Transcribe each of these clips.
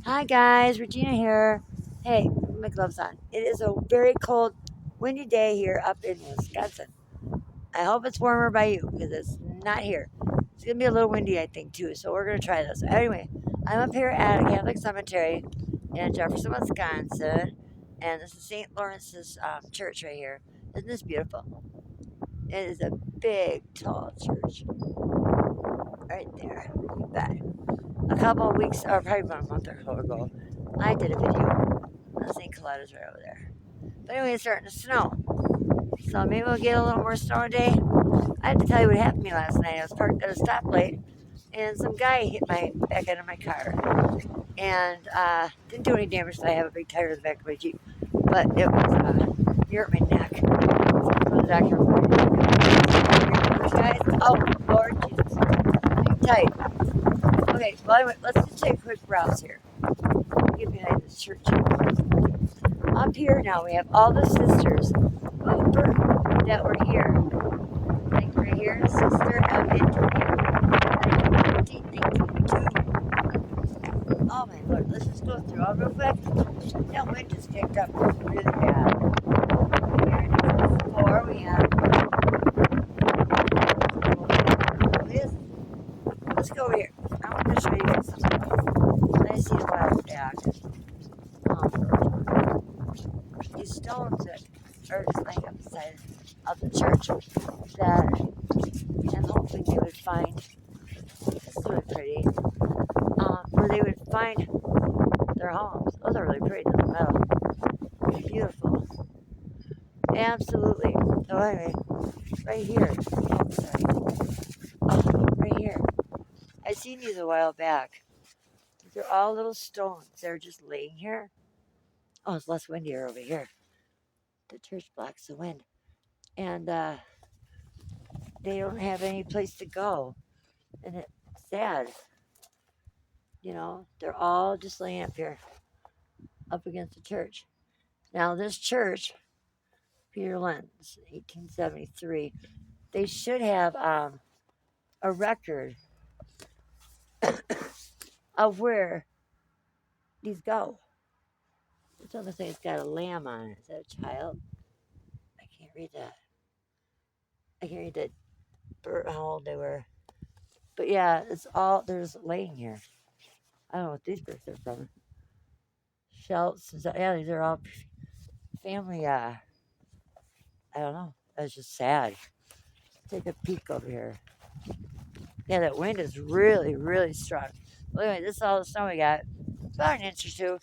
Hi guys, Regina here. Hey, put my gloves on. It is a very cold, windy day here up in Wisconsin. I hope it's warmer by you because it's not here. It's gonna be a little windy, I think, too. So we're gonna try this. Anyway, I'm up here at a Catholic cemetery in Jefferson, Wisconsin, and this is St. Lawrence's church right here. Isn't this beautiful? It is a big, tall church right there. You bet. A couple of weeks, or probably about a month or so ago, I did a video. St. Coletta's right over there. But anyway, it's starting to snow. So maybe we'll get a little more snow today. I have to tell you what happened to me last night. I was parked at a stoplight and some guy hit my back end of my car. And didn't do any damage. I have a big tire in the back of my Jeep. But it was, he hurt my neck. So I'm going to the doctor. Guys, oh, Lord Jesus. Hang tight. Okay, well, anyway, let's just take a quick browse here. Get behind this church. Up here now, we have all the sisters that were here. Like right here, Sister Evan, 1992. Oh my Lord, let's just go through all real quick. That wind just kicked up really bad. Here in four, we have this. Let's go over here. I want to show you guys something. I see a while back. These stones that are just laying up the side of the church that, and hopefully they would find, this is really pretty, where they would find their homes. Those are really pretty, the metal. Beautiful. Absolutely. So anyway, right here, sorry. Right here. I seen these a while back. They're all little stones. They're just laying here. Oh, it's less windier over here. The church blocks the wind. And they don't have any place to go. And it's sad. You know, they're all just laying up here, up against the church. Now, this church, Peter Lenz, 1873, they should have a record of where these go. It's on the thing, it's got a lamb on it. Is that a child? I can't read that. I can't read that how old they were. But yeah, it's all, they're just laying here. I don't know what these birds are from. Shelts and stuff. Yeah, these are all family, I don't know. That's just sad. Take a peek over here. Yeah, that wind is really, really strong. Well, anyway, this is all the snow we got. About an inch or two,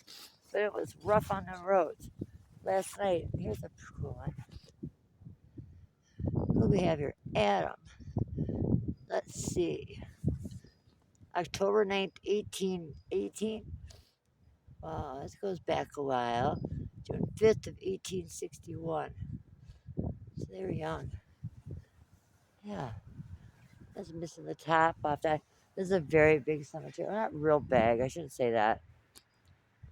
but it was rough on the roads last night. Here's a cool one. Who do we have here? Adam. Let's see. October 9th, 1818. Wow, this goes back a while. June 5th of 1861. So they were young. Yeah. That's missing the top off that. This is a very big cemetery. Well, not real big. I shouldn't say that.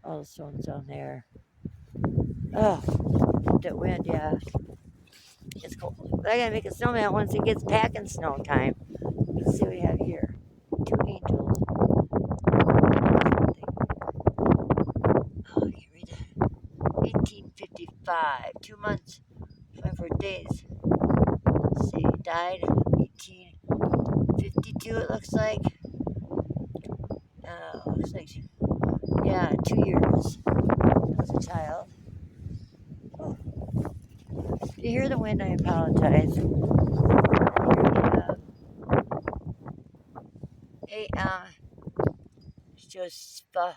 All the stones down there. Oh, that wind, yeah. It's cold. But I gotta make a snowman once it gets packing snow time. Let's see what we have here. Two angels. Oh, I can't read that. 1855. 2 months, 24 days. Let's see. Died 1852, it looks like. Looks like, yeah, 2 years. As a child. Oh. If you hear the wind, I apologize. Hey, Josepha,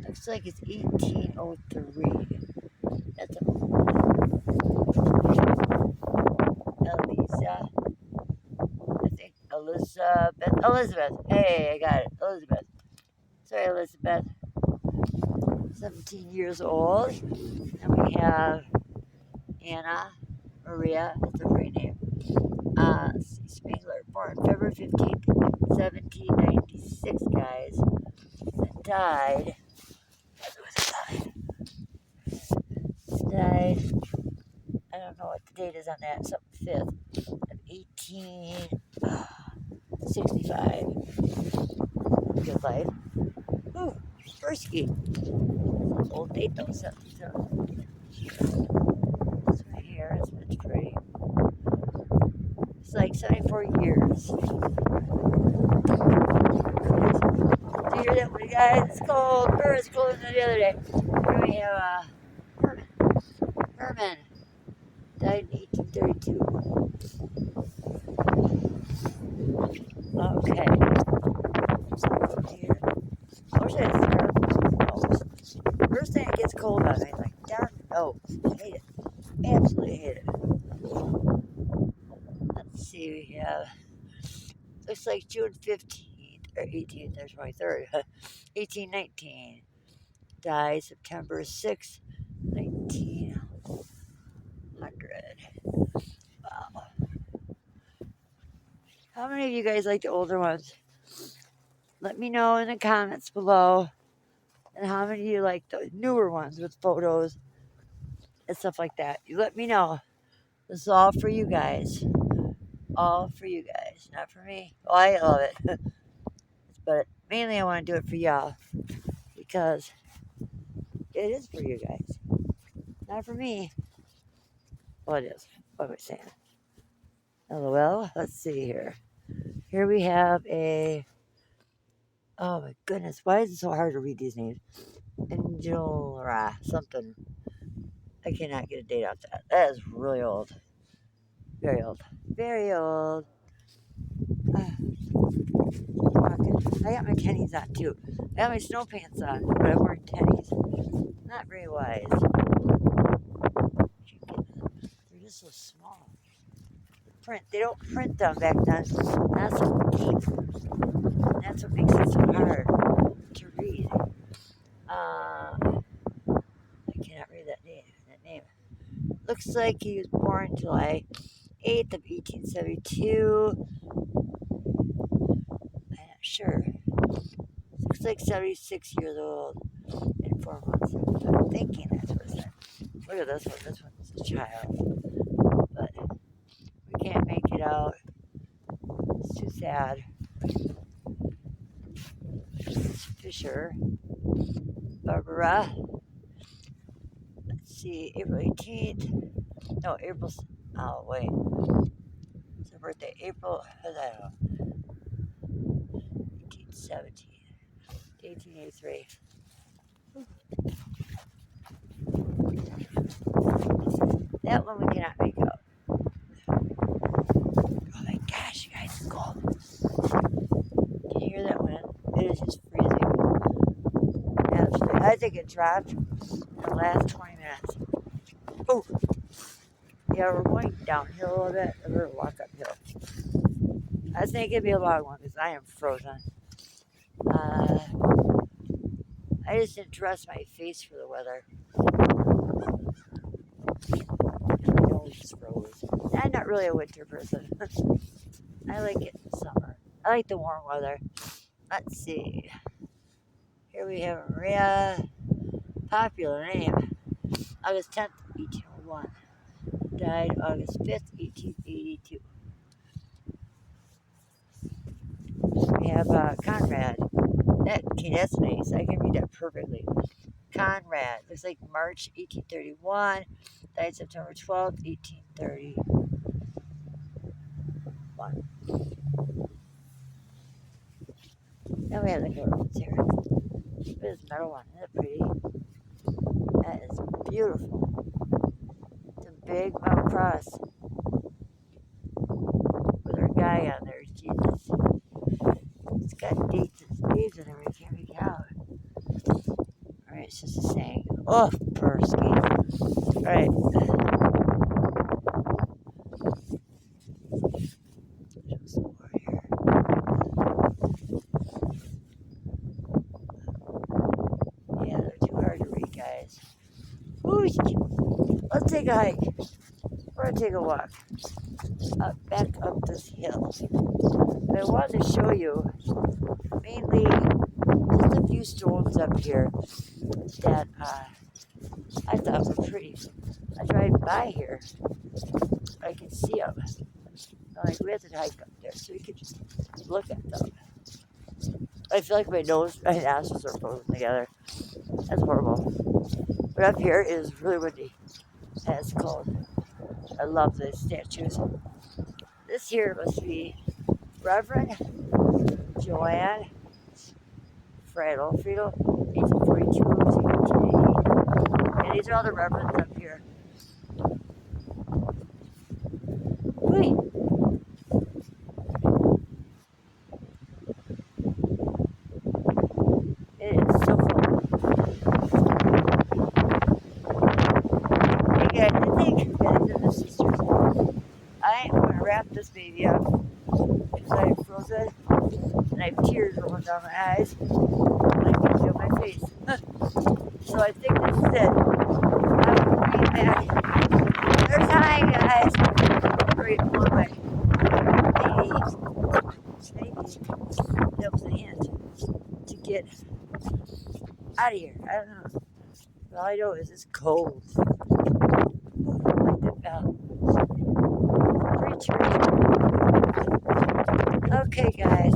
looks like it's 1803. That's a Eliza, I think Elizabeth. Hey, I got it, Elizabeth. Sorry, Elizabeth. 17 years old. And we have Anna Maria. That's a great name. Spangler, born February 15th, 1796, guys. And died. Died. I don't know what the date is on that. Something 5th of 1865. life. Ooh, Bursky. Old date though, so this right here is it's pretty. It's like 74 years. Do you hear that one, guys? It's cold. It's colder than the other day. Here we have Herman. Died in 1832. Okay. Here. I wish I had first thing it gets cold out, I'm like, darn, no. I hate it. Absolutely hate it. Let's see, we have, looks like June 15th, or 18th, or 23rd, 1819. Died September 6th, 1900. Wow. How many of you guys like the older ones? Let me know in the comments below. And how many of you like the newer ones with photos and stuff like that? You let me know. This is all for you guys. All for you guys, not for me. Oh, I love it. But mainly I want to do it for y'all. Because it is for you guys. Not for me. Well, it is. What am I saying? LOL. Let's see here. Here we have a... Oh my goodness. Why is it so hard to read these names? Angela something. I cannot get a date off that. That is really old. Very old. Very old. Okay. I got my tennies on too. I got my snow pants on, but I'm wearing tennies. Not very wise. They're just so small. Print. They don't print them back then. That's so deep. That's what makes it so hard to read. I cannot read that name. Looks like he was born July 8th of 1872. I'm not sure. Looks like 76 years old in 4 months. I'm thinking that's what it said. Look at this one. This one's a child. But we can't make it out. It's too sad. Fisher. Barbara. Let's see. April 18th. No, April. Oh, wait. It's her birthday. April. I don't know. 1817. 1883. That one we cannot make out. Oh my gosh, you guys, it's cold. Can you hear that one? It is just freezing. Absolutely. I think it dropped in the last 20 minutes. Oh, yeah, we're going downhill a little bit. We're going to walk uphill. I think it'd be a long one because I am frozen. I just didn't dress my face for the weather. My nose just froze. I'm not really a winter person. I like it in the summer. I like the warm weather. Let's see. Here we have Maria. Popular name. August 10th, 1801. Died August 5th, 1882. We have Conrad. That's nice. I can read that perfectly. Conrad. Looks like March 1831. Died September 12th, 1831. Now we have the girls here. This metal one. Isn't it pretty? That is beautiful. It's a big metal cross. With our guy on there. Jesus. It's got dates and sleeves and everything. Can't make it out. Alright, it's just a saying. Oh, Persky. Alright. Just over here. Yeah, they're too hard to read, guys. Ooh, let's take a hike. We're going to take a walk. Back up this hill. But I wanted to show you mainly just a few stones up here that I thought were pretty. I drive by here, I can see them. Like we have to hike up there, so we could just look at them. I I feel like my nose, my nostrils are frozen together. That's horrible. But up here it is really windy. And it's cold. I love the statues. This here must be Reverend Joanne Friedel, 1842 to 1880. And these are all the reverends up here. Wait, it is so cold. Hey guys, I think guys and the sisters, I am going to wrap this baby up because I am frozen and I have tears rolling down my eyes. I can feel my face. So I think this is it. I will bring it back. There's hi guys. Great one my maybe that was a hint to get out of here. I don't know. All I know is it's cold. Like the bell. Okay, guys.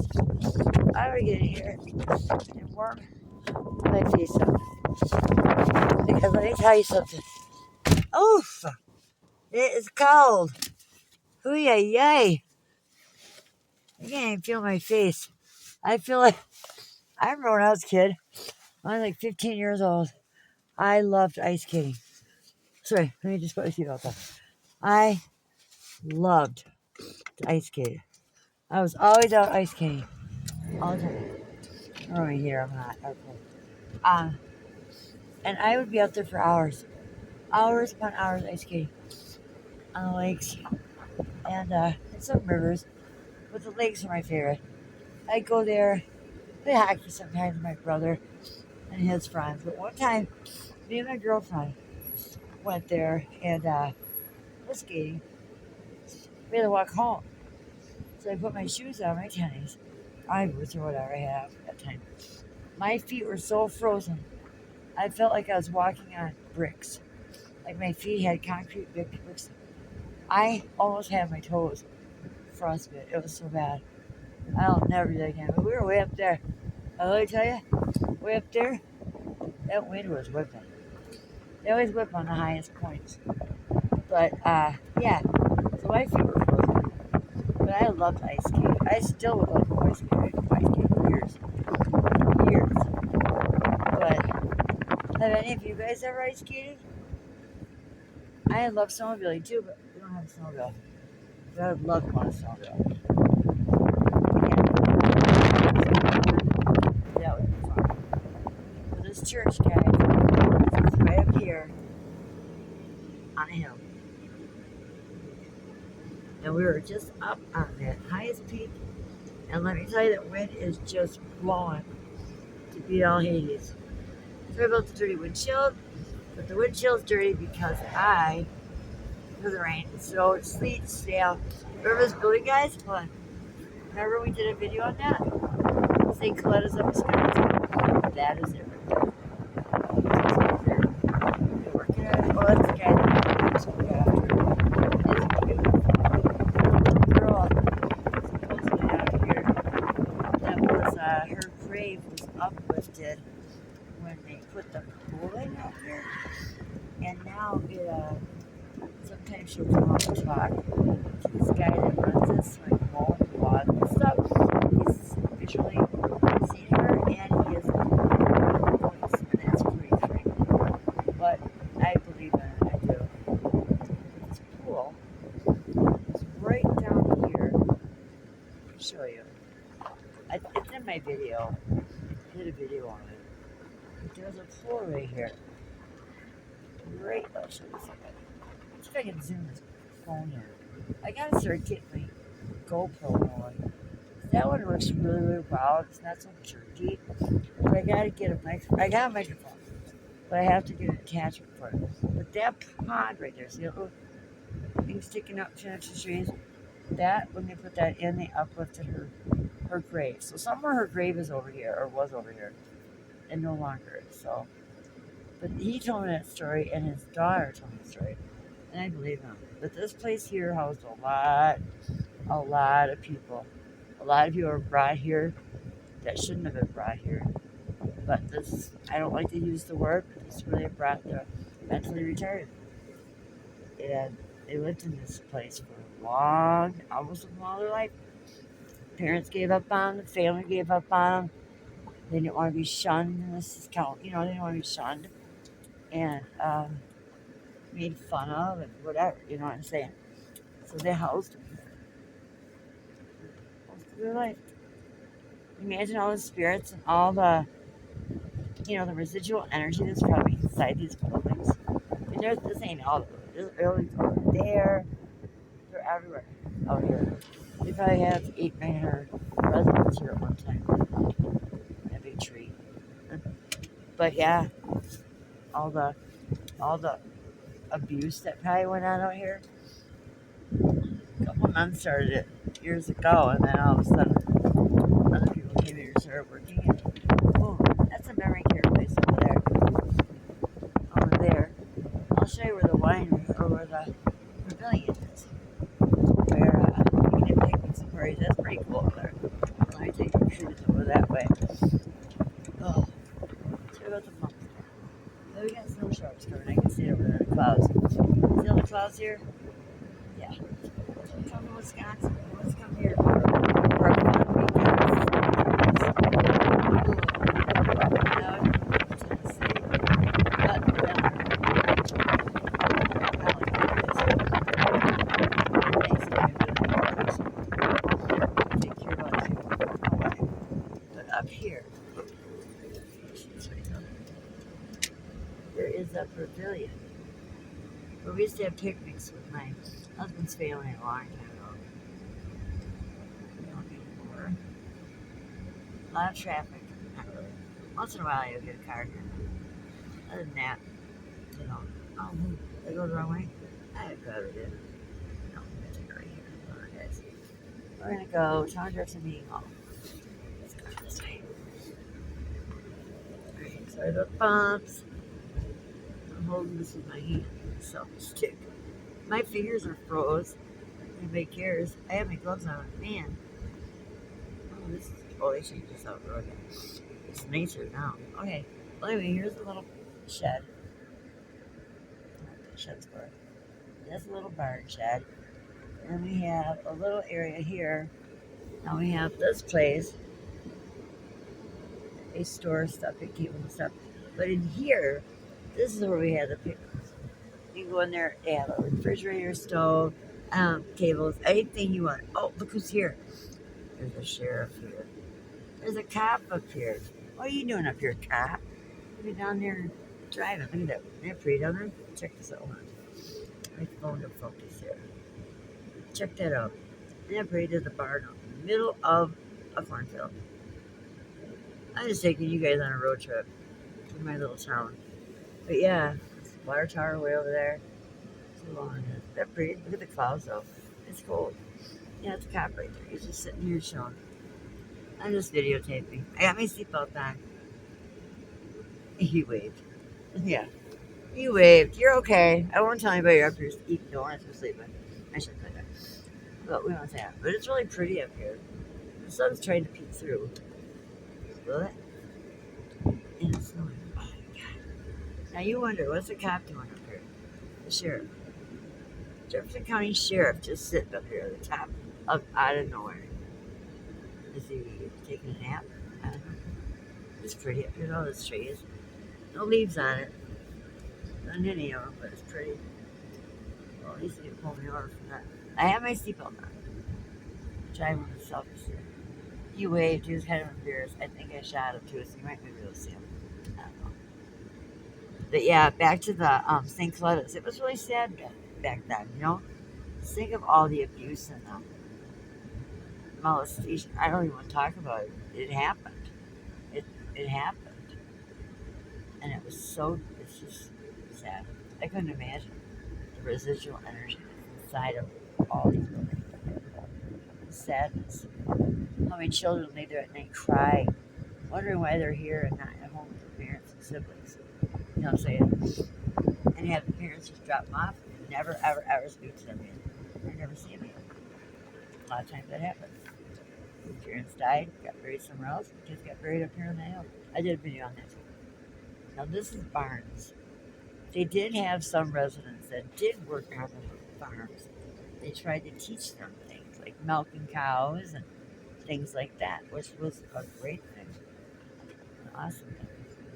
I'm gonna get in here and warm my face up. Because let me tell you something. Oof! It is cold. Hoo-yay, yay. I can't even feel my face. I feel like I remember when I was a kid. I was like 15 years old. I loved ice skating. Sorry, let me just put my seatbelt on. I loved to ice skate. I was always out ice skating. All the time. Oh, right here, I'm not. Okay. Uh, and I would be out there for hours. Hours upon hours ice skating on the lakes and some rivers. But the lakes are my favorite. I'd go there, play hockey sometimes with my brother and his friends. But one time, me and my girlfriend went there and was skating. We had to walk home. So I put my shoes on, my tennies, I boots or whatever I have at that time. My feet were so frozen. I felt like I was walking on bricks. Like my feet had concrete bricks. I almost had my toes frostbite. It was so bad. I'll never do that again. But we were way up there. Let me tell you, way up there, that wind was whipping. They always whip on the highest points. But yeah, so my feet were frozen. But I loved ice skating. I still would love to ice skate. I could ice skate for years. Years. But have any of you guys ever ice skated? I love snowmobiling too, but we don't have a snowmobile. But I would love to want a snowmobile. That would be fun. But this church, guys, is right up here on a hill. And we were just up on that highest peak. And let me tell you, that wind is just blowing to beat all Hades. Sorry about the dirty windshield, but the windshield's dirty because the rain, snow, sleet, snail. Remember this building, guys? Hold on. Remember we did a video on that? St. Coletta's up Wisconsin. That is it right there. They're working on it. Oh, that's the guy that was going after. It's beautiful. Girl, supposedly out here, that was, her grave was uplifted when they put the pool in out here. And now sometimes she'll come out and talk to this guy that runs this like mall and blog and stuff. He's visually seen her and he is a voice, and that's pretty frightening. But I believe in it, I do. This pool is right down here. I'll show you. It's in my video. I did a video on it. But there's a pool right here. Right, I'll show you something. Let's see if I can zoom this phone in. I gotta start getting my GoPro going. That one works really, really well. It's not so jerky. But I gotta get a microphone. I got a microphone. But I have to get an attachment for it. But that pond right there, see that little thing sticking up 10 extra trees? That, when they put that in, they uplifted her grave. So somewhere her grave is over here, or was over here, and no longer is. So, but he told me that story, and his daughter told me the story. And I believe him. But this place here housed a lot of people. A lot of people were brought here that shouldn't have been brought here. But this, I don't like to use the word, but this is where they brought the mentally retarded. And they lived in this place for long, almost all their life. Parents gave up on them, family gave up on them. They didn't want to be shunned in this count, they didn't want to be shunned and made fun of and whatever, you know what I'm saying? So they housed them most of their life. Imagine all the spirits and all the, the residual energy that's probably inside these buildings. And there's this ain't all of them. There's buildings over there. They're everywhere out here. They probably have 800, 900 residents here at one time. A big tree. But yeah, all the abuse that probably went on out here. A couple of men started it years ago, and then all of a sudden, other people came here and started working. And boom, that's a memory care place over there. Over there, I'll show you where the wine or where the pavilion is. Where you can have picnics and parties. That's pretty cool over there. Let me take pictures over that way. Oh, check out the pumpkin. So we got snow sharks coming. I can see it over there in the clouds. See all the clouds here? Yeah. Come to Wisconsin. Let's come here for a fun weekend. But up here, there is a pavilion where we used to have picnics with my husband's family a long time ago. Don't anymore. A lot of traffic. Not really. Once in a while you'll get a car here. Other than that, oh, they go the wrong way. I covered it. No, I'm gonna take it right here. Hold on, guys. We're gonna go Town Jefferson Meeting Hall. Let's go this way. Alright, sorry about the bumps. I'm holding this with my hand. Selfie stick. My fingers are froze. Nobody cares. I have my gloves on. Man. Oh, they changed this out road. It's nicer now. Okay. Well, anyway, here's a little shed. That shed's for. That's a little barn shed. And we have a little area here. Now we have this place. They store stuff, they keep stuff. But in here, this is where we have the picnics. You can go in there, they have a refrigerator, stove, tables, anything you want. Oh, look who's here. There's a sheriff here. There's a cop up here. What are you doing up here, cop? You're down there driving. Look at that. Isn't that pretty down there? Check this out. My phone to focus here. Check that out. Isn't that pretty? There's a barn out in the middle of a cornfield. I'm just taking you guys on a road trip through my little town. But yeah, water tower way over there. Too long. They're pretty. Look at the clouds though. It's cold. Yeah, it's a cop right there. He's just sitting here chilling. I'm just videotaping. I got my seatbelt on. He waved. Yeah. He waved. You're okay. I won't tell anybody you're up here eating donuts or sleeping. I shouldn't say that. But we won't say that. But it's really pretty up here. The sun's trying to peek through. Will it? And it's snowing. Oh my god. Now you wonder, what's the cop doing up here? The sheriff. Jefferson County Sheriff just sitting up here at the top of out of nowhere. Is he taking a nap? I don't know. It's pretty up here, all those trees. No leaves on it. Not any of them, but it's pretty. Well, at least he didn't pull me over from that. I have my seatbelt on. Driving with the selfies here. He waved, he was kind of embarrassed. I think I shot him too, so you might be able to see him. I don't know. But yeah, back to the St. Clovis. It was really sad back then, Just think of all the abuse and the molestation. I don't even want to talk about it. It happened. It happened. And it's just sad. I couldn't imagine the residual energy inside of all these buildings. The sadness. How many children lay there at night crying, wondering why they're here and not at home with their parents and siblings. You know what I'm saying? And have the parents just drop them off and never, ever, ever speak to them again. Or never see them again. A lot of times that happens. His parents died, got buried somewhere else. The kids got buried up here on the hill. I did a video on that too. Now this is barns. They did have some residents that did work on the farms. They tried to teach them things like milking cows and things like that, which was a great thing, an awesome thing.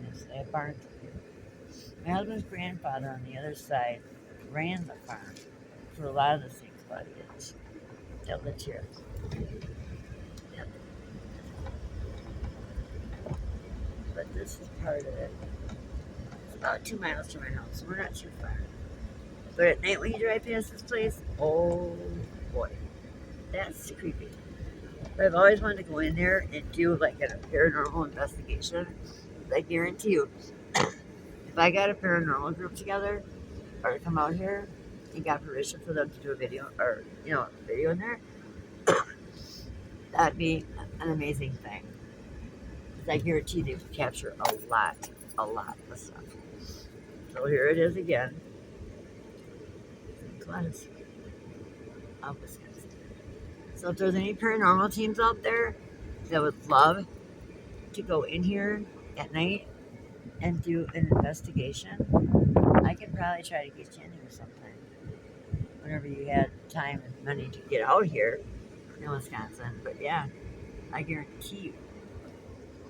Yes, they had barns up here. My husband's grandfather on the other side ran the farm for a lot of the things about it that lived here. Yep. But this is part of it. It's about 2 miles from my house, so we're not too far. But at night when you drive past this place, oh boy, that's creepy. But I've always wanted to go in there and do like a paranormal investigation. I guarantee you, if I got a paranormal group together or to come out here and got permission for them to do a video or a video in there, that'd be an amazing thing. Because I guarantee they would capture a lot of stuff. So here it is again. St. of Wisconsin. So if there's any paranormal teams out there that would love to go in here at night and do an investigation, I could probably try to get you in here sometime. Whenever you had time and money to get out here in Wisconsin. But yeah, I guarantee you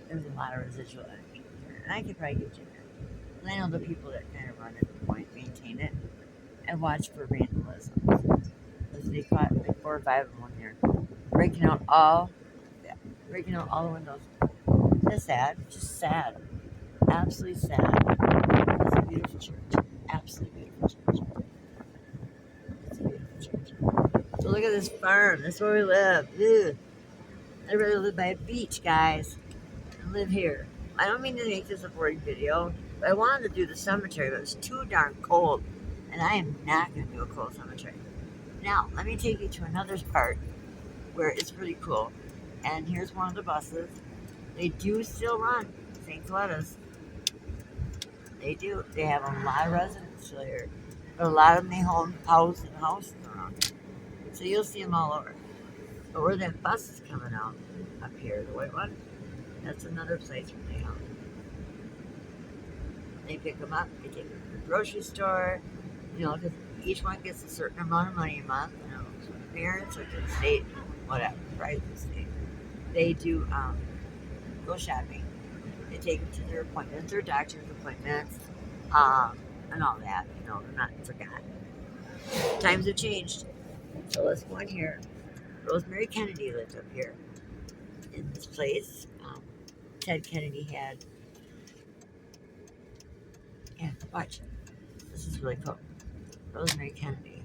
there's a lot of residual energy here. And I could probably get you in there. And I know the people that kind of run it, maintain it, and watch for vandalism. Because they caught like 4 or 5 of them one year. Breaking out all the windows. It's sad, just sad. Absolutely sad. It's a beautiful church. Absolutely beautiful church. It's a beautiful church. So look at this farm. That's where we live. Ugh. I'd rather live by a beach, guys, and live here. I don't mean to make this a boring video, but I wanted to do the cemetery, but it's too darn cold, and I am not going to do a cold cemetery. Now, let me take you to another part where it's pretty cool. And here's one of the buses. They do still run St. Clovis. They do. They have a lot of residents still here. But a lot of them, they own houses around here. So you'll see them all over. But where that bus is coming out, up here, the white one, that's another place where they own. They pick them up, they take them to the grocery store, because each one gets a certain amount of money a month, to the parents or to the state, whatever, right, the state. They do go shopping. They take them to their appointments, their doctor's appointments, and all that. They're not forgotten. Times have changed. So let's go in here. Rosemary Kennedy lived up here in this place. Ted Kennedy had. Yeah, watch. This is really cool. Rosemary Kennedy.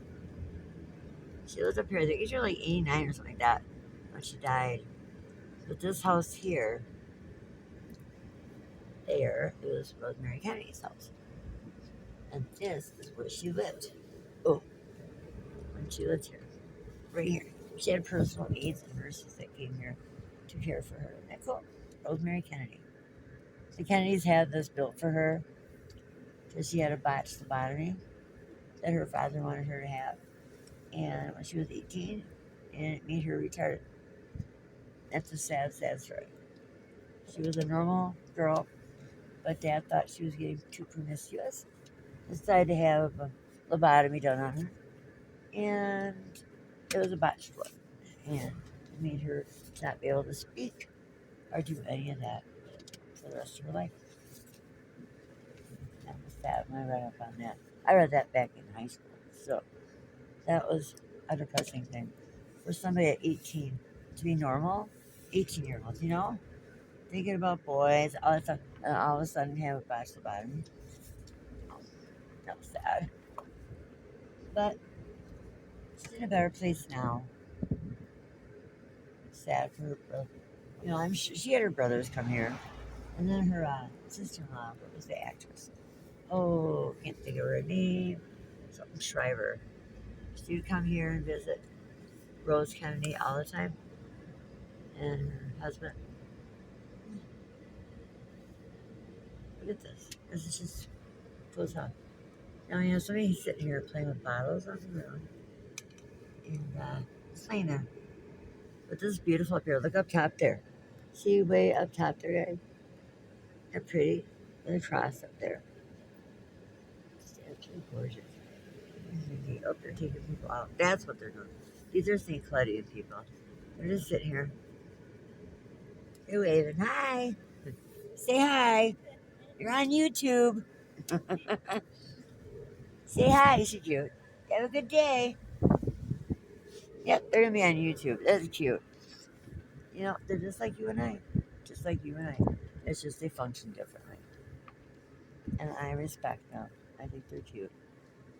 She lived up here. I think she was like 89 or something like that when she died. But this house here, it was Rosemary Kennedy's house. And this is where she lived. Oh, when she lived here. Right here. She had personal aides and nurses that came here to care for her. Isn't that cool? Rosemary Kennedy. The Kennedys had this built for her because she had a botched lobotomy that her father wanted her to have. And when she was 18, and it made her retarded. That's a sad, sad story. She was a normal girl, but Dad thought she was getting too promiscuous. Decided to have a lobotomy done on her. And it was a botched one. And it made her not be able to speak or do any of that for the rest of her life. That was sad when I read up on that. I read that back in high school. So that was a depressing thing. For somebody at 18 to be normal, 18-year-olds, thinking about boys, all that stuff, and all of a sudden have a botched lobotomy. That was sad. But she's in a better place now. Sad for her brother. I'm sure she had her brothers come here. And then her sister-in-law, what was the actress? Oh, can't think of her name. Something Shriver. She would come here and visit Rose Kennedy all the time. And her husband. Look at this. This is just goes on. Now, somebody's sitting here playing with bottles on the road. And it's playing But this is beautiful up here. Look up top there. See way up top there, guys? They're pretty. And the cross up there. It's absolutely gorgeous. Oh, they're taking people out. That's what they're doing. These are St. Claudia people. They're just sitting here. They're waving. Hi. Say hi. You're on YouTube. Say hi, so cute. Have a good day. Yep, they're gonna be on YouTube. That's cute. You know, they're just like you and I. Just like you and I. It's just they function differently. And I respect them. I think they're cute.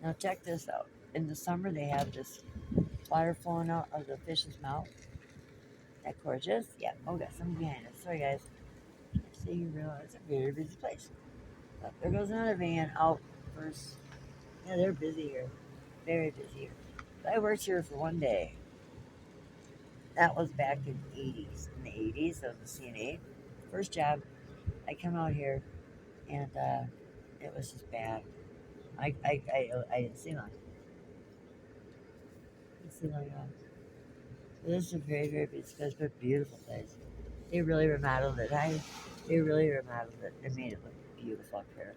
Now check this out. In the summer they have this water flowing out of the fish's mouth. That gorgeous? Yeah. Oh, got something behind us. Sorry guys. See, you realize it's a very busy place. But there goes another van out first. Yeah, they're busy here. Very busy here. But I worked here for one day. That was back in the 80s. In the 80s, I was a CNA. First job, I come out here, and it was just bad. I didn't see long. I didn't see long at all. But this is a very, very beautiful place, but beautiful place. They really remodeled it. They really remodeled it. They made it look beautiful up here.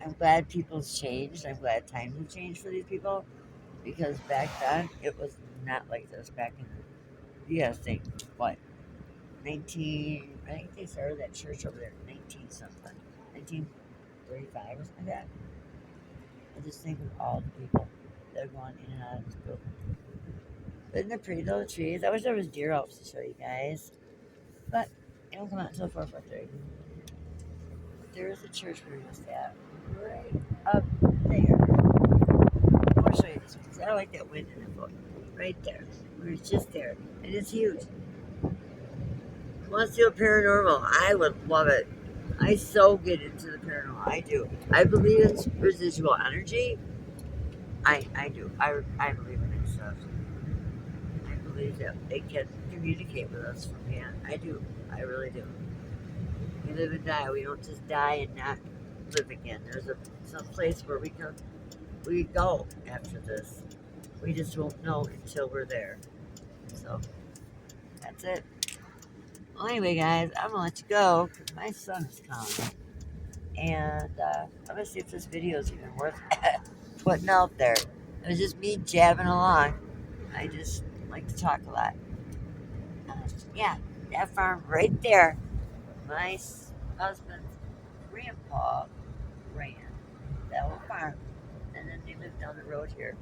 I'm glad people's changed. I'm glad times have changed for these people because back then it was not like this. Back in you gotta think what 19. I think they started that church over there in 19 something, 1935 or something like that. I just think of all the people that are going in and out of this building. Isn't it pretty though, the trees? I wish there was deer out to show you guys, but they don't come out until 4:30. There is a church we were just at, right up there. I want to show you this one 'cause I like that wind in the book. Right there. We were just there. And it's huge. Want to do a paranormal? I would love it. I so get into the paranormal. I do. I believe in residual energy. I do. I believe in it stuff. I believe that they can communicate with us from beyond. I do. I really do. We live and die. We don't just die and not live again. There's some place where we go after this. We just won't know until we're there. So that's it. Well, anyway, guys, I'm gonna let you go because my son is calling, and I'm gonna see if this video is even worth putting out there. It was just me jabbing along. I just like to talk a lot. Uh, yeah, that farm right there. My husband's grandpa ran that whole farm, and then they lived down the road here.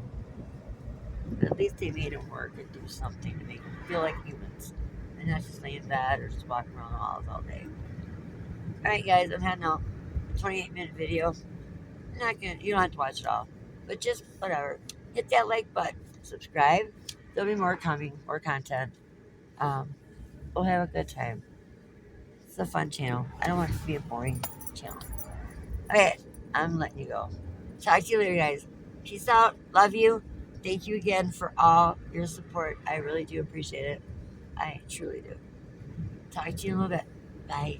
At least they made him work and do something to make them feel like humans. And not just laying in bed or just walking around the halls all day. Alright guys, I'm heading out. 28-minute video. Not gonna you don't have to watch it all. But just whatever. Hit that like button. Subscribe. There'll be more coming, more content. We'll have a good time. It's a fun channel. I don't want it to be a boring channel. Okay, I'm letting you go. Talk to you later guys. Peace out. Love you. Thank you again for all your support. I really do appreciate it. I truly do. Talk to you in a little bit. Bye.